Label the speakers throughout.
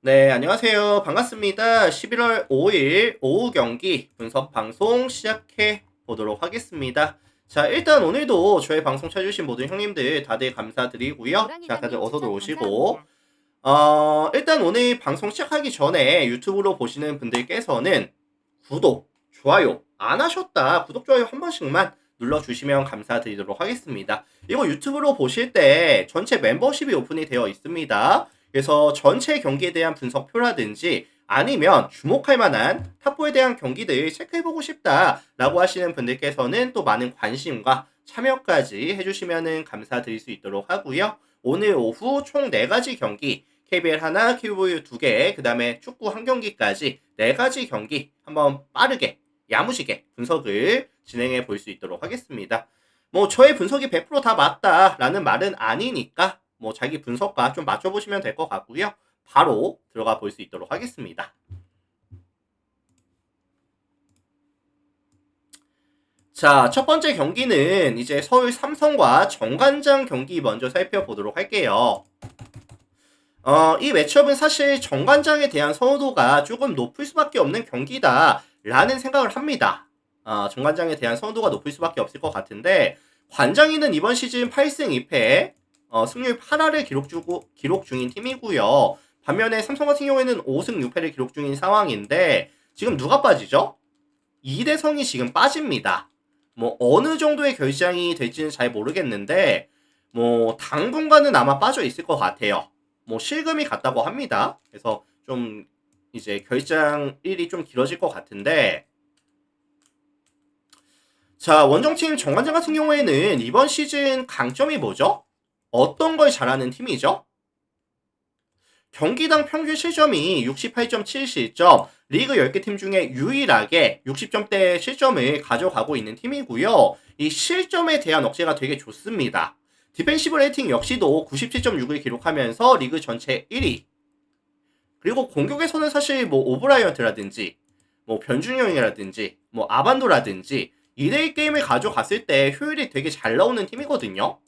Speaker 1: 네, 안녕하세요. 반갑습니다. 11월 5일 오후 경기 분석 방송 시작해 보도록 하겠습니다. 자, 일단 오늘도 저희 방송 찾아주신 모든 형님들 다들 감사드리고요. 자, 다들
Speaker 2: 고랑이단님
Speaker 1: 어서
Speaker 2: 추천
Speaker 1: 들어오시고,
Speaker 2: 감사합니다.
Speaker 1: 일단 오늘 방송 시작하기 전에 유튜브로 보시는 분들께서는 구독, 좋아요 안 하셨다. 구독, 좋아요 한 번씩만 눌러주시면 감사드리도록 하겠습니다. 이거 유튜브로 보실 때 전체 멤버십이 오픈이 되어 있습니다. 그래서 전체 경기에 대한 분석표라든지 아니면 주목할 만한 탑4에 대한 경기들 체크해보고 싶다라고 하시는 분들께서는 또 많은 관심과 참여까지 해주시면 감사드릴 수 있도록 하고요. 오늘 오후 총 4가지 경기 KBL 하나, KBO 2개, 그 다음에 축구 한 경기까지 4가지 경기 한번 빠르게 야무지게 분석을 진행해 볼 수 있도록 하겠습니다. 뭐 저의 분석이 100%다 맞다라는 말은 아니니까 뭐 자기 분석과 좀 맞춰보시면 될 것 같고요. 바로 들어가 볼 수 있도록 하겠습니다. 자, 첫 번째 경기는 이제 서울 삼성과 정관장 경기 먼저 살펴보도록 할게요. 이 매치업은 사실 정관장에 대한 선호도가 조금 높을 수밖에 없는 경기다라는 생각을 합니다. 정관장에 대한 선호도가 높을 수밖에 없을 것 같은데 관장이는 이번 시즌 8승 2패, 승률 8할을 기록 중인 팀이고요. 반면에 삼성 같은 경우에는 5승 6패를 기록 중인 상황인데 지금 누가 빠지죠? 이대성이 지금 빠집니다. 뭐 어느 정도의 결장이 될지는 잘 모르겠는데 뭐 당분간은 아마 빠져 있을 것 같아요. 뭐 실금이 같다고 합니다. 그래서 좀 이제 결장일이 좀 길어질 것 같은데 자, 원정팀 정관장 같은 경우에는 이번 시즌 강점이 뭐죠? 어떤 걸 잘하는 팀이죠? 경기당 평균 실점이 68.7실점, 리그 10개 팀 중에 유일하게 60점대 실점을 가져가고 있는 팀이고요. 이 실점에 대한 억제가 되게 좋습니다. 디펜시브 레이팅 역시도 97.6을 기록하면서 리그 전체 1위. 그리고 공격에서는 사실 뭐 오브라이언트라든지 뭐 변준영이라든지 뭐 아반도라든지 2대1 게임을 가져갔을 때 효율이 되게 잘 나오는 팀이거든요.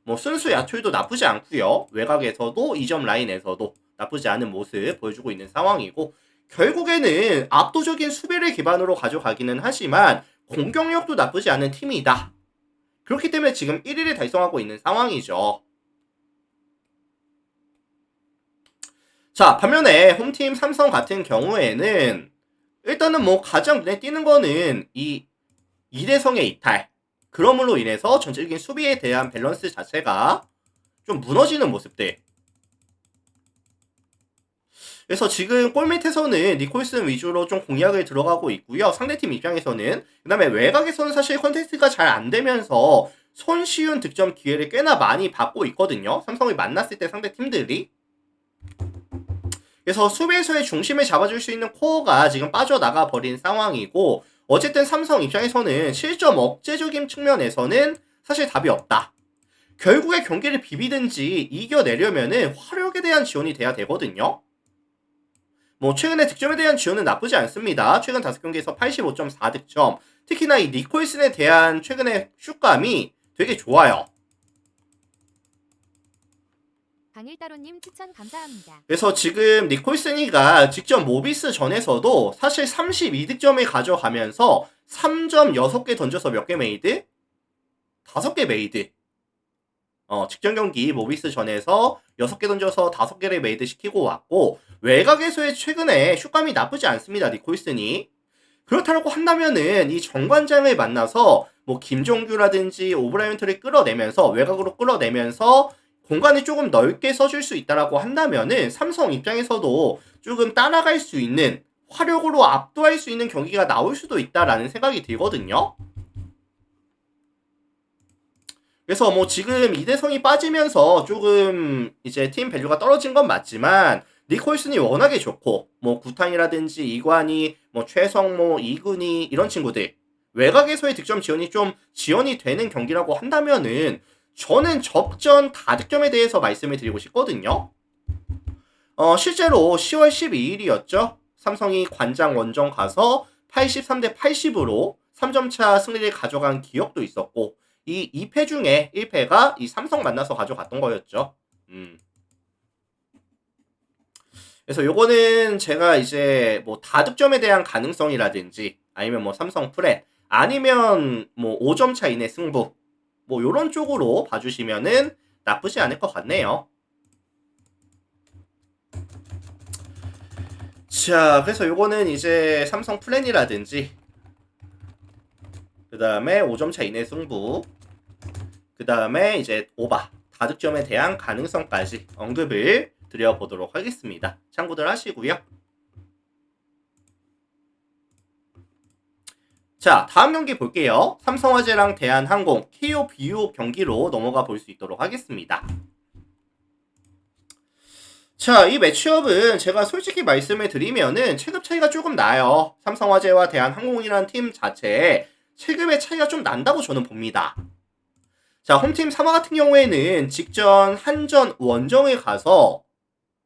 Speaker 1: 뭐 순수 야투도 나쁘지 않고요. 외곽에서도 2점 라인에서도 나쁘지 않은 모습 보여주고 있는 상황이고 결국에는 압도적인 수비를 기반으로 가져가기는 하지만 공격력도 나쁘지 않은 팀이다. 그렇기 때문에 지금 1위를 달성하고 있는 상황이죠. 자, 반면에 홈팀 삼성 같은 경우에는 일단은 뭐 가장 눈에 띄는 거는 이 이대성의 이탈. 그럼으로 인해서 전체적인 수비에 대한 밸런스 자체가 좀 무너지는 모습들. 그래서 지금 골밑에서는 니콜슨 위주로 좀 공략을 들어가고 있고요. 상대팀 입장에서는 그 다음에 외곽에서는 사실 컨테스트가 잘 안 되면서 손쉬운 득점 기회를 꽤나 많이 받고 있거든요. 삼성을 만났을 때 상대 팀들이. 그래서 수비에서의 중심을 잡아줄 수 있는 코어가 지금 빠져나가 버린 상황이고 어쨌든 삼성 입장에서는 실점 억제적인 측면에서는 사실 답이 없다. 결국에 경기를 비비든지 이겨내려면은 화력에 대한 지원이 돼야 되거든요. 뭐 최근에 득점에 대한 지원은 나쁘지 않습니다. 최근 5경기에서 85.4득점. 특히나 이 니콜슨에 대한 최근의 슛감이 되게 좋아요.
Speaker 2: 강일따로님 추천 감사합니다.
Speaker 1: 그래서 지금 니콜슨이가 직접 모비스 전에서도 사실 32득점을 가져가면서 3점 6개 던져서 몇 개 메이드? 5개 메이드. 직전 경기 모비스 전에서 6개 던져서 5개를 메이드 시키고 왔고 외곽에서의 최근에 슛감이 나쁘지 않습니다. 니콜슨이. 그렇다고 한다면은 이 정관장을 만나서 뭐 김종규라든지 오브라이언트를 끌어내면서 외곽으로 끌어내면서 공간을 조금 넓게 써줄 수 있다라고 한다면은 삼성 입장에서도 조금 따라갈 수 있는 화력으로 압도할 수 있는 경기가 나올 수도 있다라는 생각이 들거든요. 그래서 뭐 지금 이대성이 빠지면서 조금 이제 팀 밸류가 떨어진 건 맞지만 니콜슨이 워낙에 좋고 뭐 구탄이라든지 이관이 뭐 최성모 이근희 이런 친구들 외곽에서의 득점 지원이 좀 지원이 되는 경기라고 한다면은 저는 접전 다득점에 대해서 말씀을 드리고 싶거든요. 실제로 10월 12일이었죠. 삼성이 관장 원정 가서 83대 80으로 3점차 승리를 가져간 기억도 있었고 이 2패 중에 1패가 이 삼성 만나서 가져갔던 거였죠. 그래서 요거는 제가 이제 뭐 다득점에 대한 가능성이라든지 아니면 뭐 삼성 프렌 아니면 뭐 5점 차 이내 승부 뭐 요런 쪽으로 봐주시면은 나쁘지 않을 것 같네요. 자, 그래서 요거는 이제 삼성 플랜이라든지 그 다음에 5점 차 이내 승부 그 다음에 이제 오바 다득점에 대한 가능성까지 언급을 드려보도록 하겠습니다. 참고들 하시고요. 자, 다음 경기 볼게요. 삼성화재랑 대한항공 KO BU 경기로 넘어가 볼 수 있도록 하겠습니다. 자, 이 매치업은 제가 솔직히 말씀을 드리면은 체급 차이가 조금 나요. 삼성화재와 대한항공이라는 팀 자체에 체급의 차이가 좀 난다고 저는 봅니다. 자, 홈팀 삼화 같은 경우에는 직전 한전 원정에 가서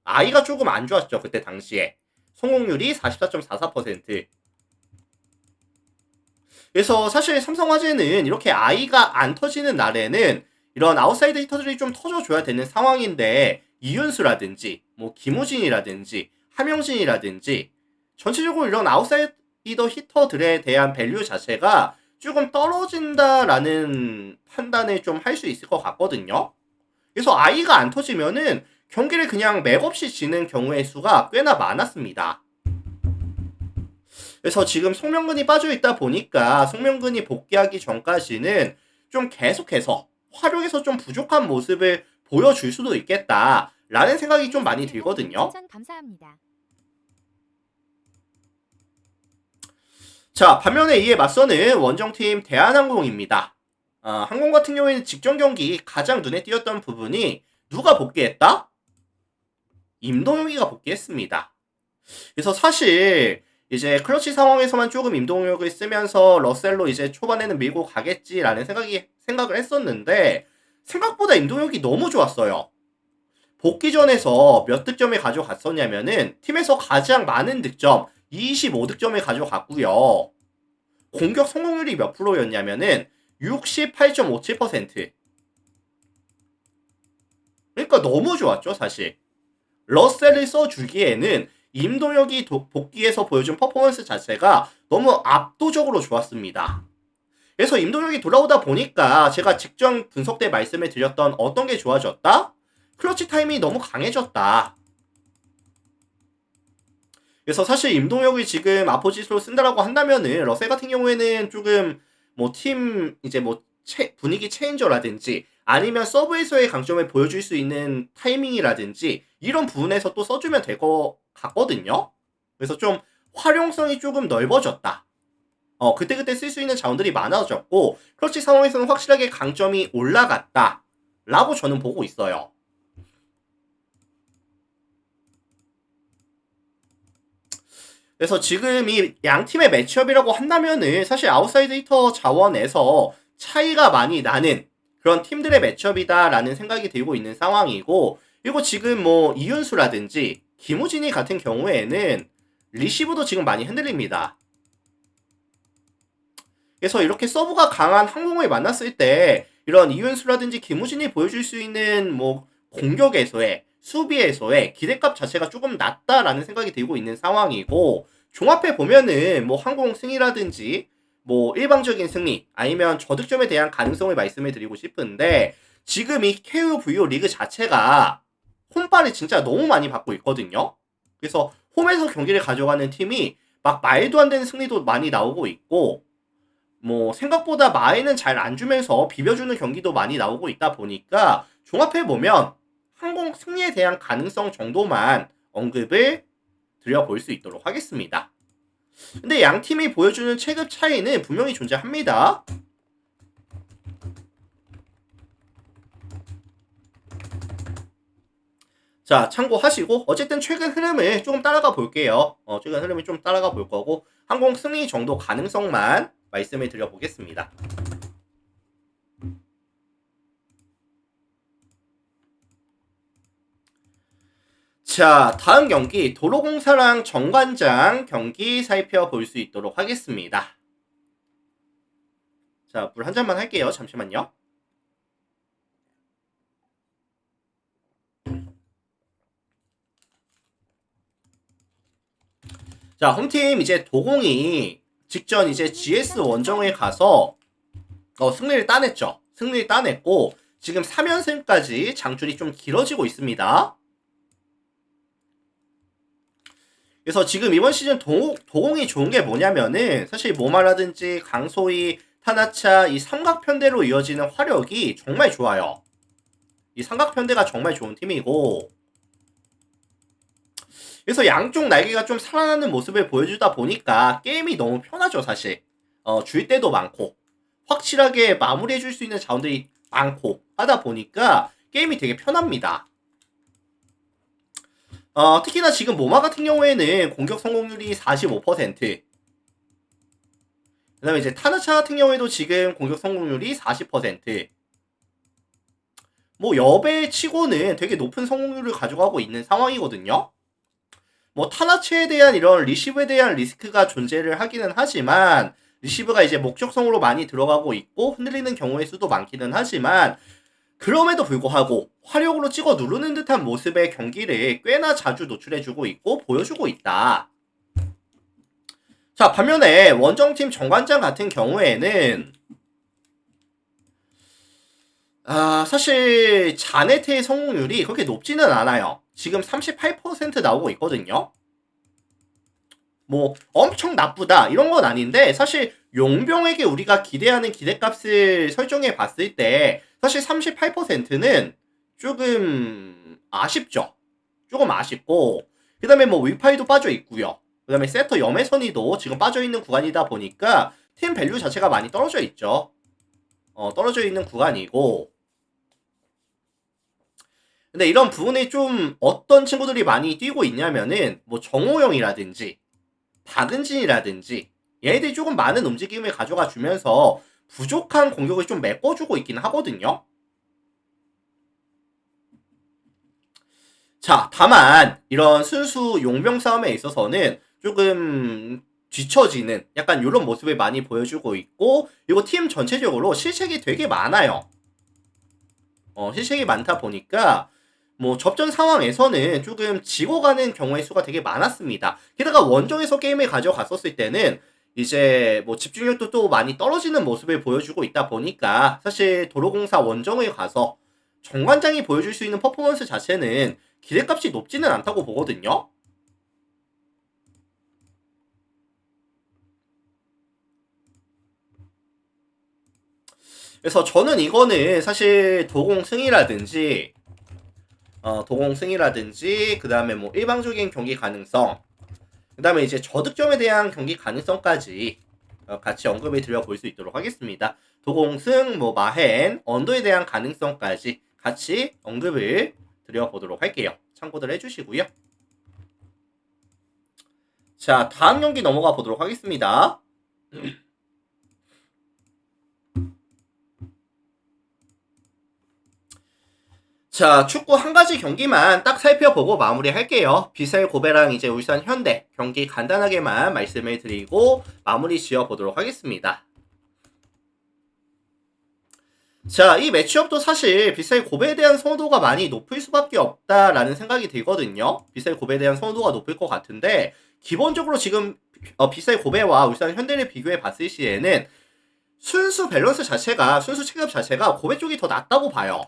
Speaker 1: 아이가 조금 안 좋았죠. 그때 당시에. 성공률이 44.44%. 그래서 사실 삼성화재는 이렇게 아이가 안 터지는 날에는 이런 아웃사이드 히터들이 좀 터져줘야 되는 상황인데 이윤수라든지 뭐 김우진이라든지 함영진이라든지 전체적으로 이런 아웃사이더 히터들에 대한 밸류 자체가 조금 떨어진다라는 판단을 좀 할 수 있을 것 같거든요. 그래서 아이가 안 터지면은 경기를 그냥 맥없이 지는 경우의 수가 꽤나 많았습니다. 그래서 지금 송명근이 빠져있다 보니까 송명근이 복귀하기 전까지는 좀 계속해서 활용에서 좀 부족한 모습을 보여줄 수도 있겠다라는 생각이 좀 많이 들거든요.
Speaker 2: 추천 감사합니다.
Speaker 1: 자, 반면에 이에 맞서는 원정팀 대한항공입니다. 항공 같은 경우에는 직전 경기 가장 눈에 띄었던 부분이 누가 복귀했다? 임동혁이가 복귀했습니다. 그래서 사실 이제 클러치 상황에서만 조금 임동혁을 쓰면서 러셀로 이제 초반에는 밀고 가겠지라는 생각을 했었는데 생각보다 임동혁이 너무 좋았어요. 복귀 전에서 몇 득점을 가져갔었냐면은 팀에서 가장 많은 득점 25득점을 가져갔고요. 공격 성공률이 몇 프로였냐면은 68.57%. 그러니까 너무 좋았죠, 사실. 러셀을 써주기에는 임동혁이 복귀해서 보여준 퍼포먼스 자체가 너무 압도적으로 좋았습니다. 그래서 임동혁이 돌아오다 보니까 제가 직전 분석 때 말씀을 드렸던 어떤 게 좋아졌다? 클러치 타임이 너무 강해졌다. 그래서 사실 임동혁이 지금 아포지스로 쓴다라고 한다면은 러셀 같은 경우에는 조금 뭐 팀 이제 뭐 분위기 체인저라든지 아니면 서브에서의 강점을 보여줄 수 있는 타이밍이라든지 이런 부분에서 또 써주면 될 것 같거든요. 그래서 좀 활용성이 조금 넓어졌다. 그때그때 쓸 수 있는 자원들이 많아졌고 클러치 상황에서는 확실하게 강점이 올라갔다 라고 저는 보고 있어요. 그래서 지금 이 양 팀의 매치업이라고 한다면은 사실 아웃사이드 히터 자원에서 차이가 많이 나는 그런 팀들의 매치업이다라는 생각이 들고 있는 상황이고, 그리고 지금 뭐 이윤수라든지 김우진이 같은 경우에는 리시브도 지금 많이 흔들립니다. 그래서 이렇게 서브가 강한 항공을 만났을 때 이런 이윤수라든지 김우진이 보여줄 수 있는 뭐 공격에서의 수비에서의 기대값 자체가 조금 낮다라는 생각이 들고 있는 상황이고, 종합해 보면은 뭐 항공 승리라든지 뭐 일방적인 승리 아니면 저득점에 대한 가능성을 말씀을 드리고 싶은데, 지금 이 KOVO 리그 자체가 홈발이 진짜 너무 많이 받고 있거든요. 그래서 홈에서 경기를 가져가는 팀이 막 말도 안 되는 승리도 많이 나오고 있고, 뭐 생각보다 마에는 잘 안 주면서 비벼주는 경기도 많이 나오고 있다 보니까 종합해보면 항공 승리에 대한 가능성 정도만 언급을 드려볼 수 있도록 하겠습니다. 근데 양 팀이 보여주는 체급 차이는 분명히 존재합니다. 자, 참고하시고 어쨌든 최근 흐름을 조금 따라가 볼게요. 최근 흐름을 좀 따라가 볼 거고 항공 승리 정도 가능성만 말씀을 드려보겠습니다. 자, 다음 경기 도로공사랑 정관장 경기 살펴볼 수 있도록 하겠습니다. 자, 물 한 잔만 할게요. 잠시만요. 자, 홈팀 이제 도공이 직전 이제 GS 원정에 가서 승리를 따냈죠. 승리를 따냈고 지금 3연승까지 장줄이 좀 길어지고 있습니다. 그래서 지금 이번 시즌 도공이 좋은 게 뭐냐면은 사실 모마라든지 강소희, 타나차 이 삼각편대로 이어지는 화력이 정말 좋아요. 이 삼각편대가 정말 좋은 팀이고 그래서 양쪽 날개가 좀 살아나는 모습을 보여주다 보니까 게임이 너무 편하죠, 사실. 줄 때도 많고 확실하게 마무리해줄 수 있는 자원들이 많고 하다 보니까 게임이 되게 편합니다. 특히나 지금 모마 같은 경우에는 공격 성공률이 45%. 그 다음에 이제 타나차 같은 경우에도 지금 공격 성공률이 40%. 뭐 여배 치고는 되게 높은 성공률을 가져가고 있는 상황이거든요. 뭐 타나체에 대한 이런 리시브에 대한 리스크가 존재를 하기는 하지만 리시브가 이제 목적성으로 많이 들어가고 있고 흔들리는 경우의 수도 많기는 하지만 그럼에도 불구하고 화력으로 찍어 누르는 듯한 모습의 경기를 꽤나 자주 노출해주고 있고 보여주고 있다. 자, 반면에 원정팀 정관장 같은 경우에는 사실 자네트의 성공률이 그렇게 높지는 않아요. 지금 38% 나오고 있거든요. 뭐 엄청 나쁘다 이런 건 아닌데 사실 용병에게 우리가 기대하는 기대값을 설정해 봤을 때 사실 38%는 조금 아쉽죠. 조금 아쉽고 그 다음에 뭐 위파이도 빠져 있고요. 그 다음에 세터 염해선이도 지금 빠져 있는 구간이다 보니까 팀 밸류 자체가 많이 떨어져 있죠. 떨어져 있는 구간이고 근데 이런 부분에 좀 어떤 친구들이 많이 뛰고 있냐면은 뭐 정호영이라든지 박은진이라든지 얘네들이 조금 많은 움직임을 가져가 주면서 부족한 공격을 좀 메꿔주고 있긴 하거든요. 자, 다만 이런 순수 용병 싸움에 있어서는 조금 뒤처지는 약간 이런 모습을 많이 보여주고 있고 그리고 팀 전체적으로 실책이 되게 많아요. 실책이 많다 보니까 뭐 접전 상황에서는 조금 지고 가는 경우의 수가 되게 많았습니다. 게다가 원정에서 게임을 가져갔었을 때는 이제 뭐 집중력도 또 많이 떨어지는 모습을 보여주고 있다 보니까 사실 도로공사 원정에 가서 정관장이 보여줄 수 있는 퍼포먼스 자체는 기대값이 높지는 않다고 보거든요. 그래서 저는 이거는 사실 도공승이라든지 그 다음에 뭐 일방적인 경기 가능성, 그 다음에 이제 저득점에 대한 경기 가능성까지 같이 언급을 드려볼 수 있도록 하겠습니다. 도공승, 뭐 마헨, 언더에 대한 가능성까지 같이 언급을 드려보도록 할게요. 참고들 해주시고요. 자, 다음 경기 넘어가 보도록 하겠습니다. 자, 축구 한 가지 경기만 딱 살펴보고 마무리할게요. 비셀 고베랑 이제 울산 현대 경기 간단하게만 말씀을 드리고 마무리 지어보도록 하겠습니다. 자, 이 매치업도 사실 비셀 고베에 대한 선호도가 많이 높을 수밖에 없다라는 생각이 들거든요. 비셀 고베에 대한 선호도가 높을 것 같은데 기본적으로 지금 비셀 고베와 울산 현대를 비교해 봤을 시에는 순수 밸런스 자체가 순수 체급 자체가 고베 쪽이 더 낫다고 봐요.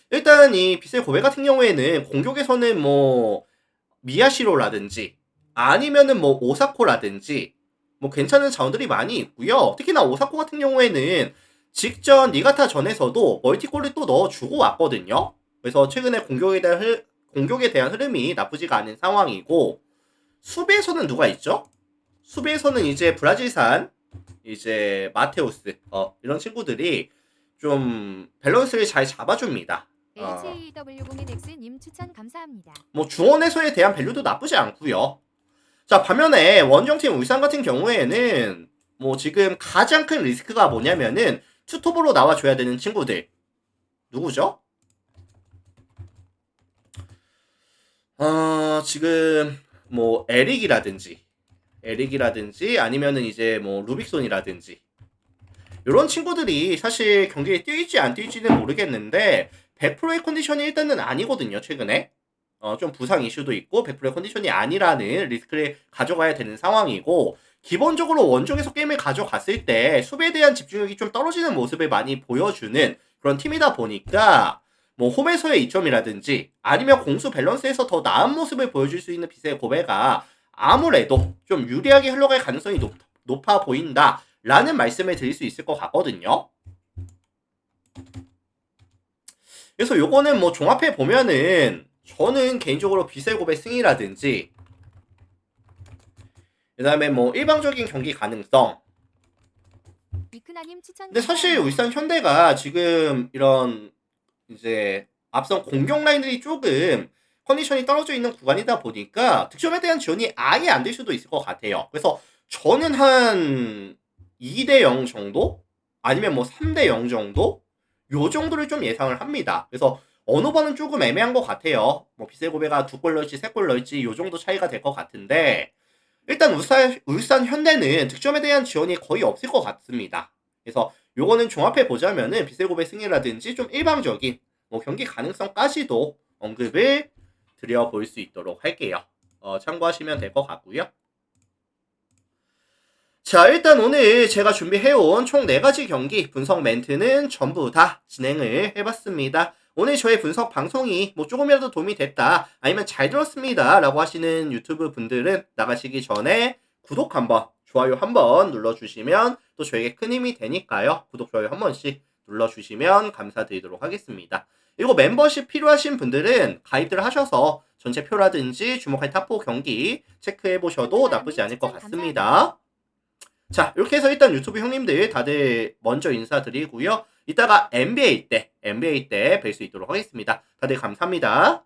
Speaker 1: 일단 이 비셀 고베 같은 경우에는 공격에서는 뭐 미야시로라든지 아니면은 뭐 오사코라든지 뭐 괜찮은 자원들이 많이 있고요. 특히나 오사코 같은 경우에는 직전 니가타 전에서도 멀티골을 또 넣어주고 왔거든요. 그래서 최근에 공격에 대한 흐름이 나쁘지가 않은 상황이고 수비에서는 누가 있죠? 수비에서는 이제 브라질산 이제 마테우스 이런 친구들이 좀 밸런스를 잘 잡아줍니다.
Speaker 2: HEW01X님 추천 감사합니다.
Speaker 1: 뭐 중원에서에 대한 밸류도 나쁘지 않고요. 자, 반면에 원정팀 울산 같은 경우에는 뭐 지금 가장 큰 리스크가 뭐냐면은 투톱으로 나와줘야 되는 친구들 누구죠? 지금 뭐 에릭이라든지 아니면은 이제 뭐 루빅손이라든지 이런 친구들이 사실 경기에 뛰일지 안 뛰일지는 모르겠는데 100%의 컨디션이 일단은 아니거든요, 최근에. 좀 부상 이슈도 있고 100%의 컨디션이 아니라는 리스크를 가져가야 되는 상황이고, 기본적으로 원정에서 게임을 가져갔을 때 수비에 대한 집중력이 좀 떨어지는 모습을 많이 보여주는 그런 팀이다 보니까 뭐 홈에서의 이점이라든지 아니면 공수 밸런스에서 더 나은 모습을 보여줄 수 있는 빗의 고베가 아무래도 좀 유리하게 흘러갈 가능성이 높아 보인다라는 말씀을 드릴 수 있을 것 같거든요. 그래서 요거는 뭐 종합해 보면은 저는 개인적으로 빗의 고베 승이라든지 그 다음에 뭐 일방적인 경기 가능성.
Speaker 2: 위크나님 추천
Speaker 1: 근데 사실
Speaker 2: 감사합니다.
Speaker 1: 울산 현대가 지금 이런 이제 앞선 공격 라인들이 조금 컨디션이 떨어져 있는 구간이다 보니까 득점에 대한 지원이 아예 안 될 수도 있을 것 같아요. 그래서 저는 한 2대 0 정도? 아니면 뭐 3대 0 정도? 요 정도를 좀 예상을 합니다. 그래서 어느 번은 조금 애매한 것 같아요. 뭐 비셀고베가 2골 넣을지 3골 넣을지 요 정도 차이가 될 것 같은데, 일단 울산 현대는 득점에 대한 지원이 거의 없을 것 같습니다. 그래서 요거는 종합해 보자면은 비셀고베 승리라든지 좀 일방적인 뭐 경기 가능성까지도 언급을 드려볼 수 있도록 할게요. 참고하시면 될 것 같고요. 자, 일단 오늘 제가 준비해온 총 4가지 경기 분석 멘트는 전부 다 진행을 해봤습니다. 오늘 저의 분석 방송이 뭐 조금이라도 도움이 됐다, 아니면 잘 들었습니다 라고 하시는 유튜브 분들은 나가시기 전에 구독 한번, 좋아요 한번 눌러주시면 또 저에게 큰 힘이 되니까요. 구독, 좋아요 한 번씩 눌러주시면 감사드리도록 하겠습니다. 그리고 멤버십 필요하신 분들은 가입들 하셔서 전체 표라든지 주목할 탑4 경기 체크해보셔도 나쁘지 않을 것 같습니다. 자, 이렇게 해서 일단 유튜브 형님들 다들 먼저 인사드리고요. 이따가 NBA 때 뵐 수 있도록 하겠습니다. 다들 감사합니다.